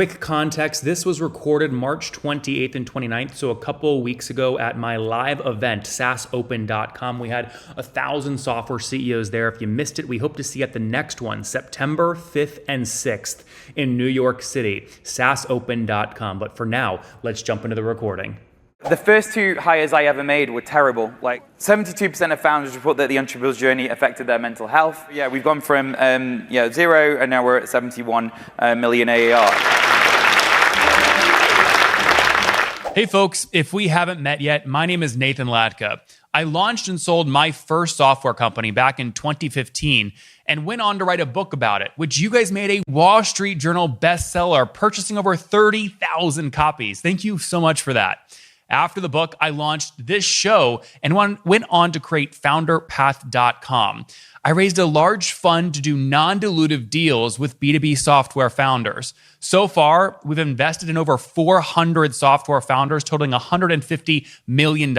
quick context, this was recorded March 28th and 29th, so a couple of weeks ago at my live event, saasopen.com. We had 1,000 software CEOs there. If you missed it, we hope to see you at the next one, September 5th and 6th in New York City, saasopen.com. But for now, let's jump into the recording. The first 2 hires I ever made were terrible. Like 72% of founders report that the entrepreneur's journey affected their mental health. Yeah, we've gone from 0 and now we're at 71 million ARR. Hey folks, if we haven't met yet, my name is Nathan Latka. I launched and sold my first software company back in 2015 and went on to write a book about it, which you guys made a Wall Street Journal bestseller, purchasing over 30,000 copies. Thank you so much for that. After the book, I launched this show and went on to create founderpath.com. I raised a large fund to do non-dilutive deals with B2B software founders. So far, we've invested in over 400 software founders, totaling $150 million.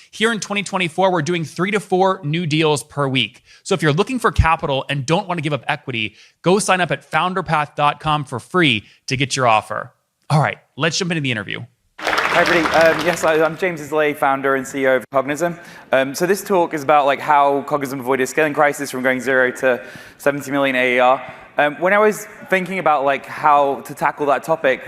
Here in 2024, we're doing 3 to 4 new deals per week. So if you're looking for capital and don't want to give up equity, go sign up at founderpath.com for free to get your offer. All right, let's jump into the interview. Hi everybody, yes, I'm James Isilay, founder and CEO of Cognism. So this talk is about like how Cognism avoided a scaling crisis from going 0 to 70 million ARR. When I was thinking about like how to tackle that topic,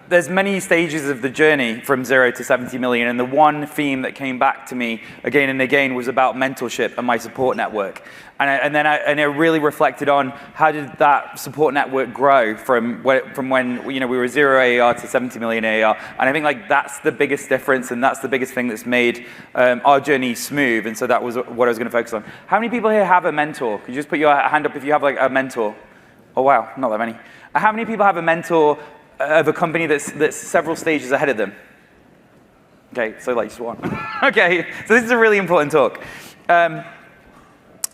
there's many stages of the journey from 0 to 70 million, and the one theme that came back to me again and again was about mentorship and my support network. And I really reflected on how did that support network grow from when we were 0 ARR to 70 million ARR. And I think like that's the biggest difference, and that's the biggest thing that's made our journey smooth. And so that was what I was going to focus on. How many people here have a mentor? Could you just put your hand up if you have like a mentor? Oh wow, not that many. How many people have a mentor of a company that's several stages ahead of them? Okay, so like just one. Okay, so this is a really important talk.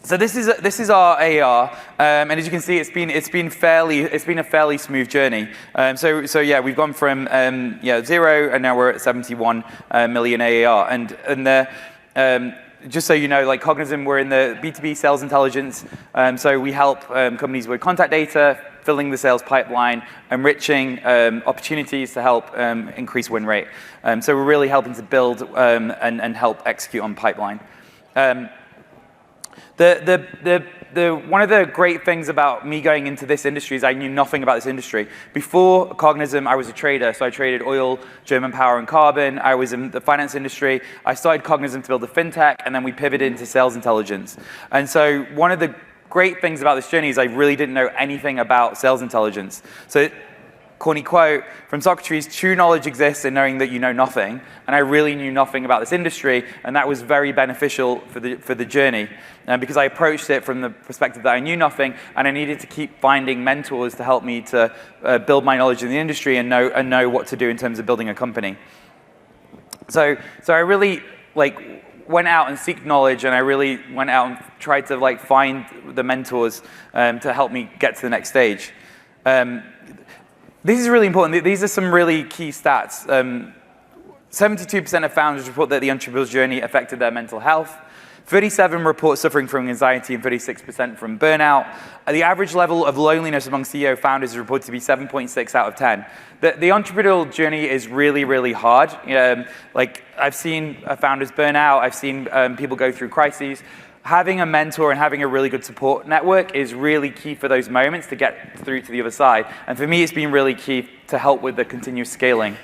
So this is our AR, and as you can see, it's been a fairly smooth journey. So yeah, we've gone from 0 and now we're at 71 million AR, and just so you know, like Cognism, we're in the B2B sales intelligence. So we help companies with contact data, filling the sales pipeline, enriching opportunities to help increase win rate. So we're really helping to build and help execute on pipeline. One of the great things about me going into this industry is I knew nothing about this industry. Before Cognism, I was a trader, so I traded oil, German power, and carbon. I was in the finance industry. I started Cognism to build a fintech, and then we pivoted into sales intelligence. And so one of the great things about this journey is I really didn't know anything about sales intelligence. So, corny quote from Socrates, true knowledge exists in knowing that you know nothing. And I really knew nothing about this industry, and that was very beneficial for the journey. Because I approached it from the perspective that I knew nothing, and I needed to keep finding mentors to help me to build my knowledge in the industry and know what to do in terms of building a company. So I really went out and seek knowledge, and I really went out and tried to find the mentors to help me get to the next stage. This is really important. These are some really key stats. 72% of founders report that the entrepreneur's journey affected their mental health. 37 report suffering from anxiety and 36% from burnout. The average level of loneliness among CEO founders is reported to be 7.6 out of 10. The entrepreneurial journey is really, really hard. I've seen founders burn out. I've seen people go through crises. Having a mentor and having a really good support network is really key for those moments to get through to the other side. And for me, it's been really key to help with the continuous scaling.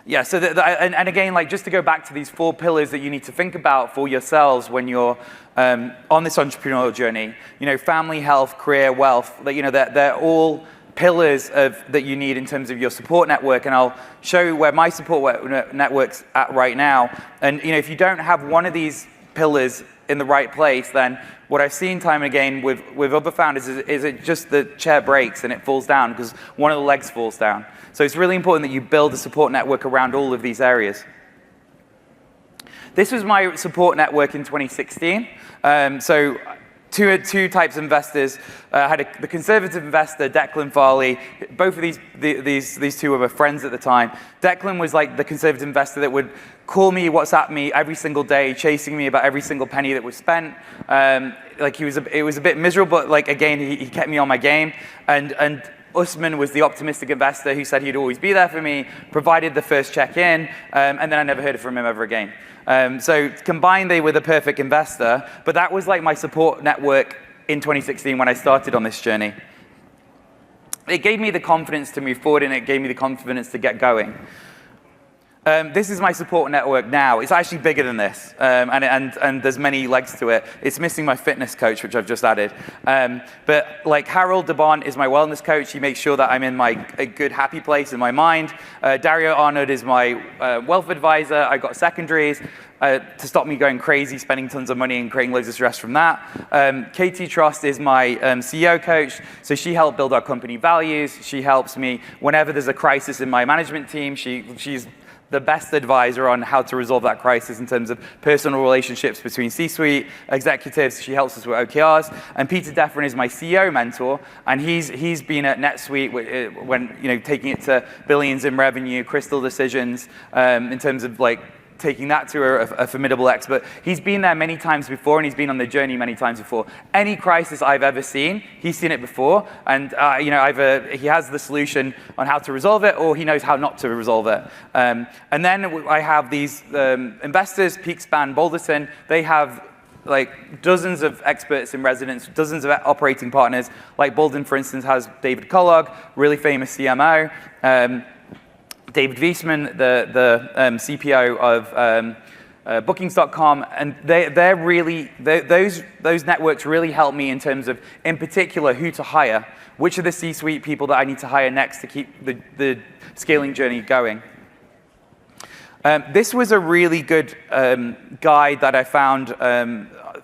Yeah, so and again, just to go back to these 4 pillars that you need to think about for yourselves when you're on this entrepreneurial journey. Family, health, career, wealth. They're all pillars that you need in terms of your support network, and I'll show you where my support network's at right now. And if you don't have one of these pillars in the right place, then what I've seen time and again with other founders is it just the chair breaks and it falls down because one of the legs falls down. So it's really important that you build a support network around all of these areas. This was my support network in 2016. So two types of investors. I had the conservative investor, Declan Farley. Both of these two were friends at the time. Declan was like the conservative investor that would call me, WhatsApp me every single day, chasing me about every single penny that was spent. Like it was a bit miserable, but like again, he kept me on my game. And Usman was the optimistic investor who said he'd always be there for me, provided the first check-in, and then I never heard from him ever again. So combined, they were the perfect investor, but that was like my support network in 2016 when I started on this journey. It gave me the confidence to move forward, and it gave me the confidence to get going. This is my support network now. It's actually bigger than this, and there's many legs to it. It's missing my fitness coach, which I've just added. But like Harold Debon is my wellness coach. He makes sure that I'm in a good, happy place in my mind. Dario Arnold is my wealth advisor. I got secondaries to stop me going crazy, spending tons of money and creating loads of stress from that. Katie Trost is my CEO coach. So she helped build our company values. She helps me whenever there's a crisis in my management team. She's the best advisor on how to resolve that crisis in terms of personal relationships between C-suite executives. She helps us with OKRs. And Peter Defrin is my CEO mentor, and he's been at NetSuite when taking it to billions in revenue, crystal decisions, in terms of like taking that to a formidable expert. He's been there many times before, and he's been on the journey many times before. Any crisis I've ever seen, he's seen it before, and either he has the solution on how to resolve it, or he knows how not to resolve it. And then I have these investors, Peakspan, Balderson. They have like dozens of experts in residence, dozens of operating partners. Like Balden, for instance, has David Kellogg, really famous CMO. David Wiesman, the CPO of Bookings.com, and those networks really help me in terms of, in particular, who to hire, which are the C-suite people that I need to hire next to keep the scaling journey going. This was a really good guide that I found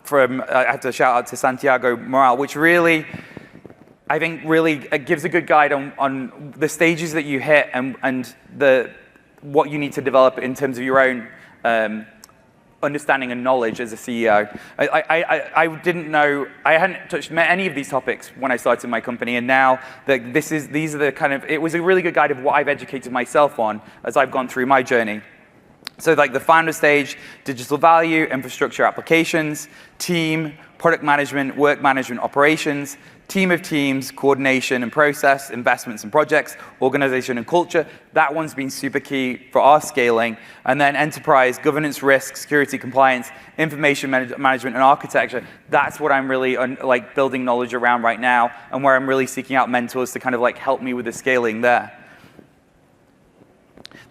from, I have to shout out to Santiago Moral, which really, I think really gives a good guide on the stages that you hit and what you need to develop in terms of your own understanding and knowledge as a CEO. I didn't know, I hadn't touched any of these topics when I started my company, and now that these are the kind of, it was a really good guide of what I've educated myself on as I've gone through my journey. So like the founder stage, digital value, infrastructure applications, team, product management, work management, operations, team of teams, coordination and process, investments and projects, organization and culture. That one's been super key for our scaling. And then enterprise, governance, risk, security, compliance, information management and architecture. That's what I'm really like building knowledge around right now, and where I'm really seeking out mentors to kind of like help me with the scaling there.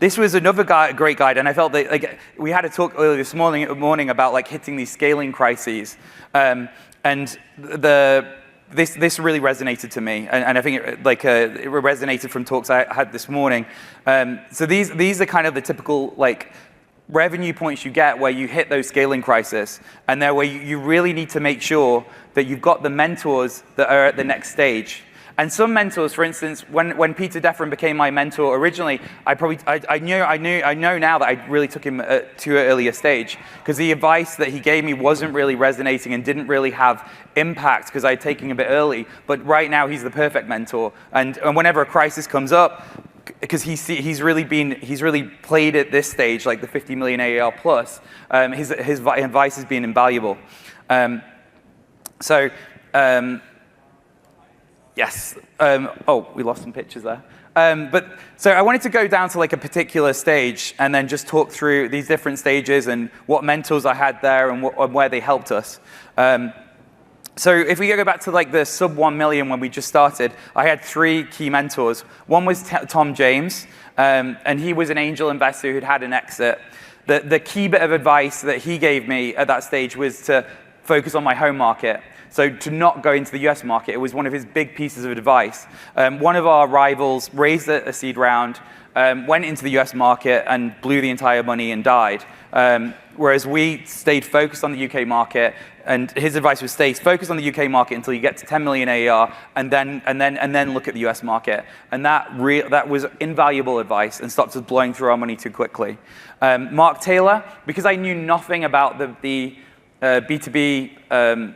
This was another great guide, and I felt that like we had a talk earlier this morning about like hitting these scaling crises, and this really resonated to me, and I think it resonated from talks I had this morning. So these are kind of the typical like revenue points you get where you hit those scaling crises, and they're where you really need to make sure that you've got the mentors that are at the next stage. And some mentors, for instance, when Peter Defrin became my mentor originally, I know now that I really took him to an earlier stage, because the advice that he gave me wasn't really resonating and didn't really have impact because I had taken him a bit early. But right now he's the perfect mentor. And whenever a crisis comes up, because he's really played at this stage, like the 50 million ARR plus, his advice has been invaluable. Yes. We lost some pictures there. So I wanted to go down to like a particular stage and then just talk through these different stages and what mentors I had there and where they helped us. So if we go back to like the sub 1 million when we just started, I had 3 key mentors. One was Tom James, and he was an angel investor who'd had an exit. The key bit of advice that he gave me at that stage was to focus on my home market. So to not go into the US market, it was one of his big pieces of advice. One of our rivals raised a seed round, went into the US market and blew the entire money and died. Whereas we stayed focused on the UK market, and his advice was stay focused on the UK market until you get to 10 million AER, and then look at the US market. And that was invaluable advice and stopped us blowing through our money too quickly. Mark Taylor, because I knew nothing about the B2B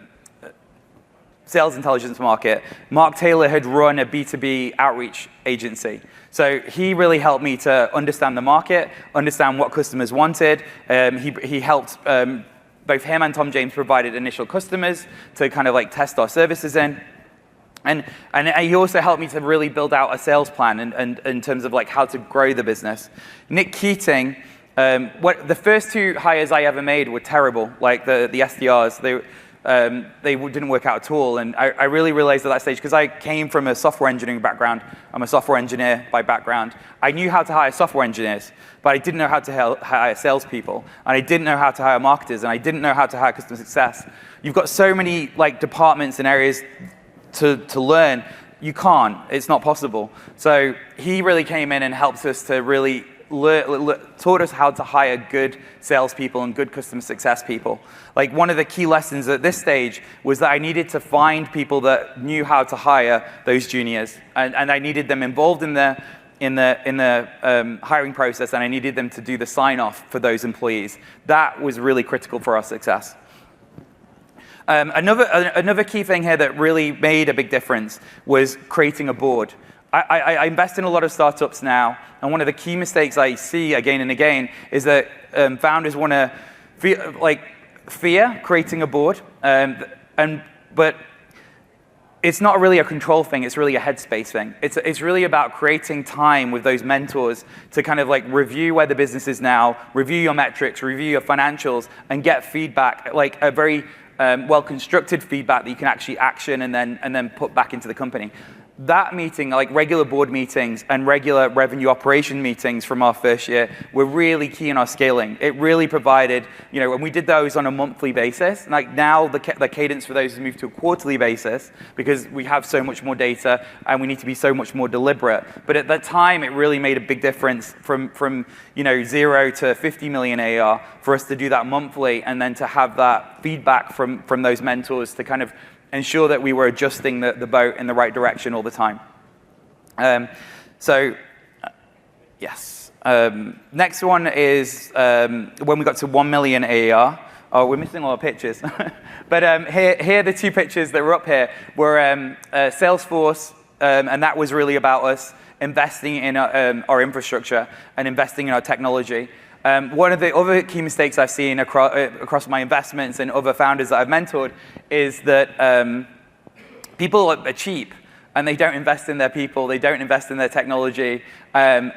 sales intelligence market. Mark Taylor had run a B2B outreach agency. So he really helped me to understand the market, understand what customers wanted. He helped both him and Tom James provided initial customers to kind of like test our services in. And he also helped me to really build out a sales plan and in terms of like how to grow the business. Nick Keating, the first 2 hires I ever made were terrible, like the SDRs. They didn't work out at all. And I really realized at that stage, because I came from a software engineering background, I'm a software engineer by background, I knew how to hire software engineers, but I didn't know how to hire salespeople, and I didn't know how to hire marketers, and I didn't know how to hire customer success. You've got so many like departments and areas to learn, you can't, it's not possible. So he really came in and helped us to really taught us how to hire good salespeople and good customer success people. Like one of the key lessons at this stage was that I needed to find people that knew how to hire those juniors, and I needed them involved in the hiring process, and I needed them to do the sign-off for those employees. That was really critical for our success. Another key thing here that really made a big difference was creating a board. I invest in a lot of startups now, and one of the key mistakes I see again and again is that founders want to fear creating a board, but it's not really a control thing, it's really a headspace thing. It's really about creating time with those mentors to kind of like review where the business is now, review your metrics, review your financials, and get feedback, like a very well-constructed feedback that you can actually action and then put back into the company. That meeting, like regular board meetings and regular revenue operation meetings from our first year, were really key in our scaling. It really provided, and we did those on a monthly basis. Like now, the cadence for those has moved to a quarterly basis because we have so much more data and we need to be so much more deliberate. But at that time, it really made a big difference from 0 to 50 million ARR for us to do that monthly and then to have that feedback from those mentors to kind of ensure that we were adjusting the boat in the right direction all the time. Yes. Next one is when we got to 1 million ARR. Oh, we're missing a lot of pictures. But here, the 2 pictures that were up here were Salesforce, and that was really about us investing in our infrastructure and investing in our technology. One of the other key mistakes I've seen across my investments and other founders that I've mentored is that people are cheap and they don't invest in their people, they don't invest in their technology, and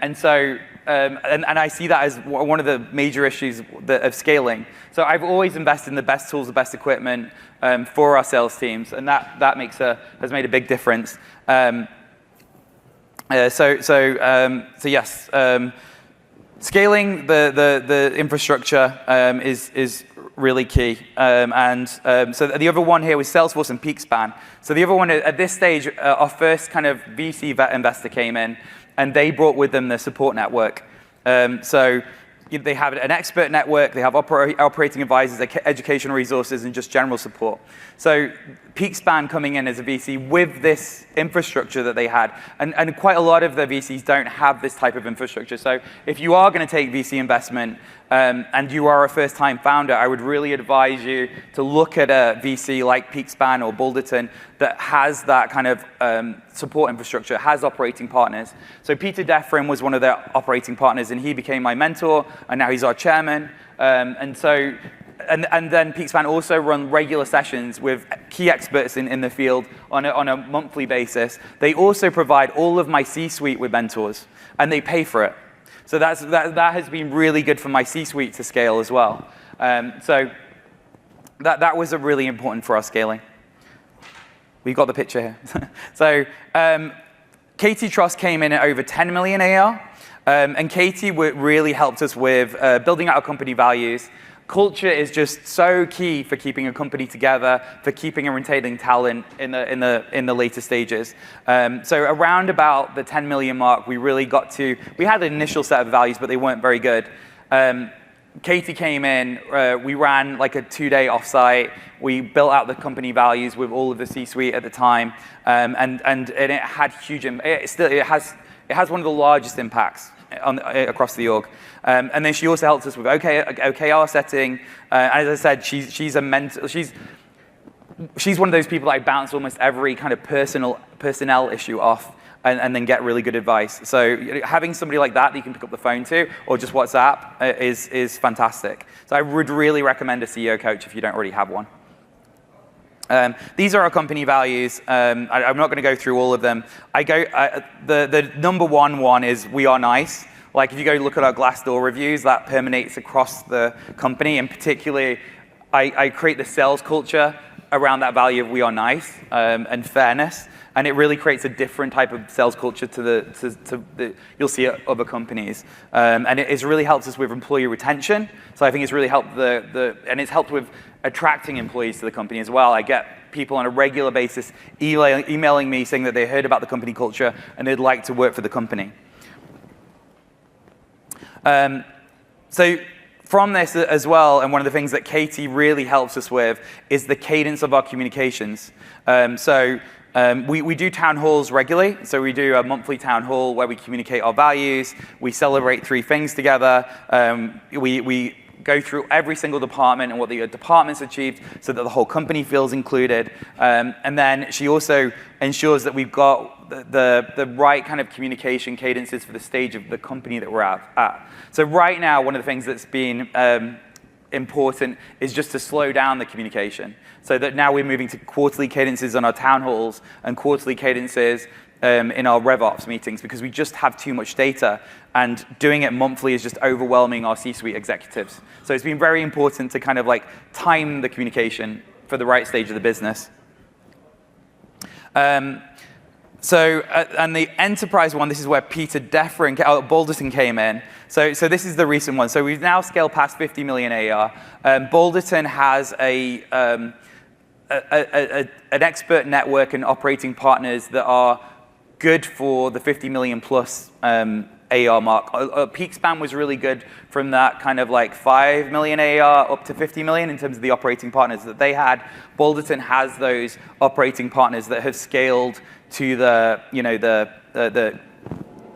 I see that as one of the major issues of scaling. So I've always invested in the best tools, the best equipment for our sales teams, and that has made a big difference. Yes. Scaling the infrastructure is really key. So the other one here was Salesforce and PeakSpan. So the other one, at this stage, our first kind of VC investor came in, and they brought with them the support network. So they have an expert network, they have operating advisors, educational resources, and just general support. So PeakSpan coming in as a VC with this infrastructure that they had, and quite a lot of the VCs don't have this type of infrastructure. So if you are going to take VC investment and you are a first-time founder, I would really advise you to look at a VC like PeakSpan or Boulderton that has that kind of support infrastructure, has operating partners. So Peter Defrin was one of their operating partners, and he became my mentor, and now he's our chairman. And then PeakSpan also run regular sessions with key experts in the field on a monthly basis. They also provide all of my C-suite with mentors, and they pay for it. So that has been really good for my C-suite to scale as well. So that was really important for our scaling. We've got the picture here. So Katie Tross came in at over 10 million AR, and Katie really helped us with building out our company values. Culture is just so key for keeping a company together, for keeping and retaining talent in the later stages. So around about the 10 million mark, we really got to. We had an initial set of values, but they weren't very good. Katie came in. We ran like a 2-day offsite. We built out the company values with all of the C-suite at the time, and it had huge. It has one of the largest impacts across the org. And then she also helps us with OKR setting. As I said, she's a mentor. she's one of those people that I bounce almost every kind of personnel issue off and then get really good advice. So having somebody like that you can pick up the phone to or just WhatsApp is fantastic. So I would really recommend a CEO coach if you don't already have one. These are our company values. I'm not going to go through all of them. The number one is we are nice. Like if you go look at our Glassdoor reviews, that permeates across the company. And particularly, I create the sales culture around that value of we are nice and fairness. And it really creates a different type of sales culture to the you'll see at other companies. And it really helps us with employee retention. So I think it's really helped and it's helped with attracting employees to the company as well. I get people on a regular basis emailing me saying that they heard about the company culture and they'd like to work for the company. So from this as well, and one of the things that Katie really helps us with is the cadence of our communications. We do town halls regularly. So we do a monthly town hall where we communicate our values. We celebrate 3 things together. We go through every single department and what the department's achieved so that the whole company feels included. And then she also ensures that we've got the right kind of communication cadences for the stage of the company that we're at. So right now, one of the things that's been important is just to slow down the communication. So that now we're moving to quarterly cadences on our town halls and quarterly cadences in our RevOps meetings because we just have too much data, and doing it monthly is just overwhelming our C-suite executives. So it's been very important to kind of like time the communication for the right stage of the business. And the enterprise one, this is where Peter Deffer at Balderton came in. So this is the recent one. So we've now scaled past 50 million ARR. Balderton has an expert network and operating partners that are good for the 50 million plus ARR mark. PeakSpan was really good from that kind of like 5 million ARR up to 50 million in terms of the operating partners that they had. Balderton has those operating partners that have scaled to the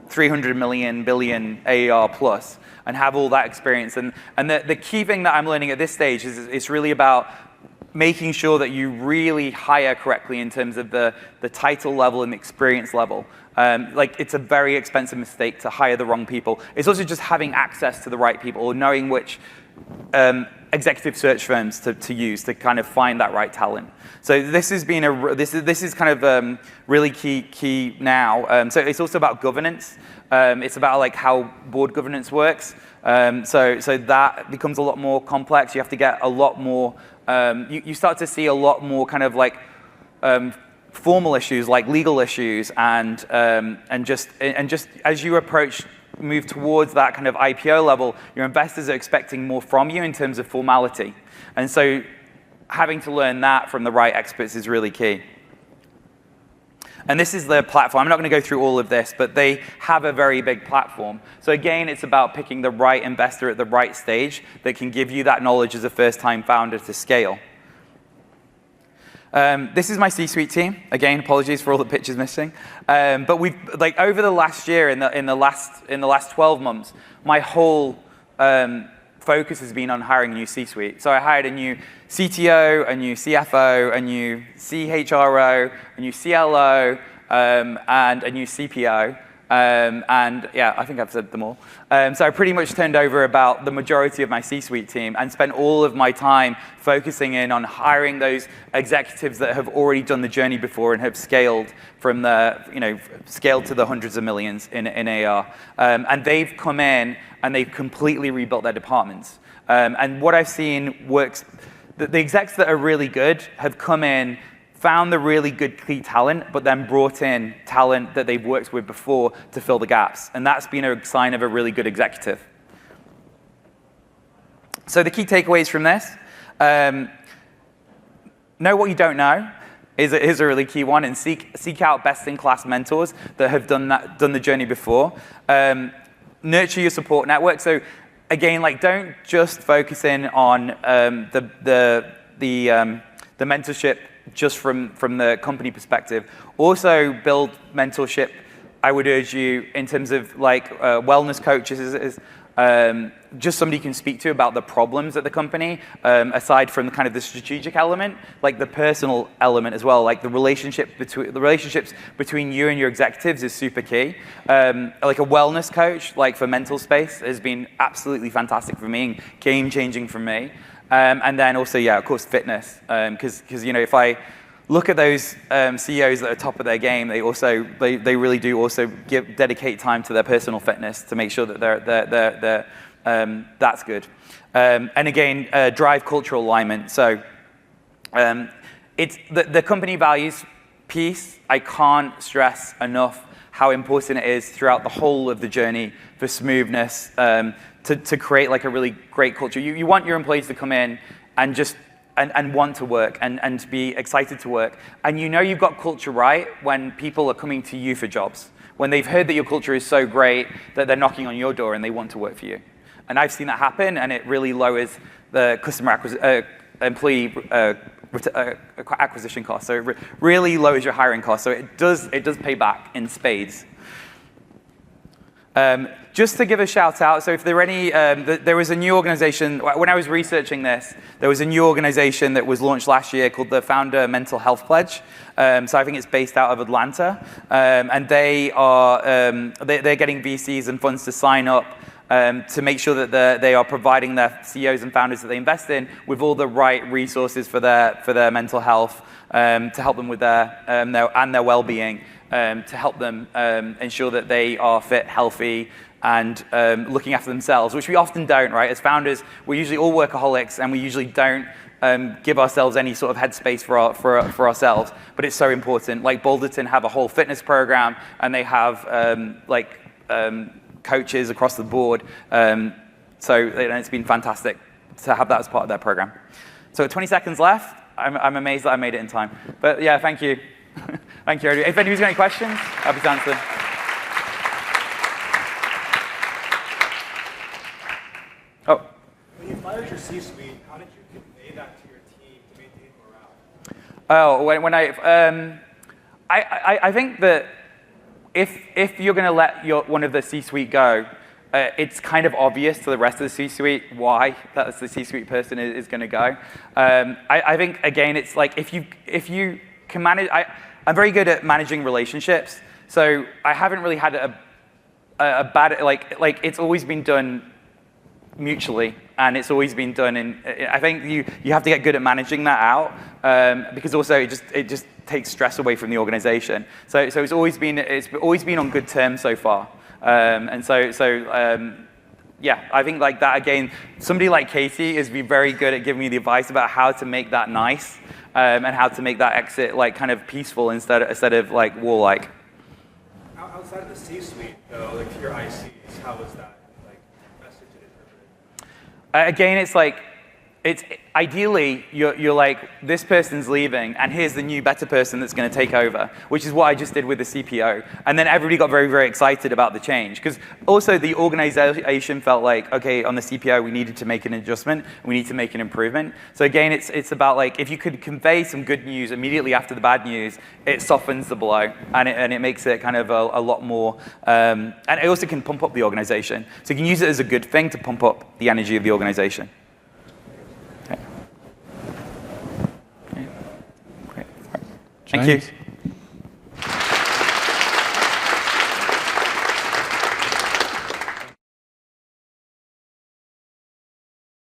300 million billion ARR plus and have all that experience. And the key thing that I'm learning at this stage is it's really about making sure that you really hire correctly in terms of the title level and the experience level. It's a very expensive mistake to hire the wrong people. It's also just having access to the right people or knowing which executive search firms to use to kind of find that right talent. So this has been this is kind of really key now. So it's also about governance. It's about like how board governance works. So that becomes a lot more complex. You have to get a lot more. You start to see a lot more kind of like formal issues, like legal issues, and just as you move towards that kind of IPO level, your investors are expecting more from you in terms of formality. And so having to learn that from the right experts is really key. And this is the platform. I'm not going to go through all of this, but they have a very big platform. So again, it's about picking the right investor at the right stage that can give you that knowledge as a first-time founder to scale. This is my C-suite team. Again, apologies for all the pictures missing. But we've over the last year, in the last 12 months, my whole focus has been on hiring a new C-suite. So I hired a new CTO, a new CFO, a new CHRO, a new CLO, and a new CPO. And yeah, I think I've said them all. So I pretty much turned over about the majority of my C-suite team and spent all of my time focusing in on hiring those executives that have already done the journey before and have scaled from scaled to the hundreds of millions in AR. And they've come in and they've completely rebuilt their departments. And what I've seen works, the execs that are really good have come in, found the really good key talent, but then brought in talent that they've worked with before to fill the gaps. And that's been a sign of a really good executive. So the key takeaways from this, know what you don't know is a really key one, and seek out best-in-class mentors that have done the journey before. Nurture your support network. So again, don't just focus in on the mentorship just from the company perspective. Also build mentorship, I would urge you, in terms of wellness coaches just somebody you can speak to about the problems at the company, aside from the kind of the strategic element, like the personal element as well, like the relationships between you and your executives is super key. Like a wellness coach, like for mental space, has been absolutely fantastic for me and game-changing for me. And then also, yeah, of course, fitness, because if I look at those CEOs that are top of their game, they really do also dedicate time to their personal fitness to make sure that they're that's good. And again, drive cultural alignment. So it's the company values piece. I can't stress enough how important it is throughout the whole of the journey for smoothness, to create like a really great culture. You want your employees to come in and just and want to work and be excited to work. And you've got culture right when people are coming to you for jobs. When they've heard that your culture is so great that they're knocking on your door and they want to work for you. And I've seen that happen, and it really lowers the employee acquisition cost. So it really lowers your hiring cost. So it does pay back in spades. Just to give a shout out, so if there are any, there was a new organization, when I was researching this, there was a new organization that was launched last year called the Founder Mental Health Pledge. So I think it's based out of Atlanta. And they're getting VCs and funds to sign up to make sure that they are providing their CEOs and founders that they invest in with all the right resources for their mental health, to help them with their well-being, to help them ensure that they are fit, healthy, and looking after themselves, which we often don't, right? As founders, we're usually all workaholics, and we usually don't give ourselves any sort of headspace for ourselves. But it's so important. Like Boulderton have a whole fitness program, and they have coaches across the board. So it's been fantastic to have that as part of their program. So 20 seconds left. I'm amazed that I made it in time. But yeah, thank you. Thank you, everybody. If anybody's got any questions, happy to answer them. Oh. When you fired your C-suite, how did you convey that to your team to maintain morale? Oh, when I think that if you're going to let one of the C-suite go, it's kind of obvious to the rest of the C-suite why the C-suite person is going to go. I think again, it's like if you can manage. I'm very good at managing relationships, so I haven't really had a bad like it's always been done mutually, and it's always been done I think you have to get good at managing that out, because also it just takes stress away from the organization. So it's always been on good terms so far, and yeah, I think like that again. Somebody like Katie is very good at giving me the advice about how to make that nice, and how to make that exit like kind of peaceful instead of like warlike. Outside of the C-suite, though, like to your ICs, how was that like message interpreted? Again, it's ideally you're like, this person's leaving, and here's the new better person that's going to take over, which is what I just did with the CPO. And then everybody got very, very excited about the change, because also the organization felt like, okay, on the CPO we needed to make an adjustment, we need to make an improvement. So again, it's about like, if you could convey some good news immediately after the bad news, it softens the blow, and it makes it kind of a lot more, and it also can pump up the organization. So you can use it as a good thing to pump up the energy of the organization. Thank you.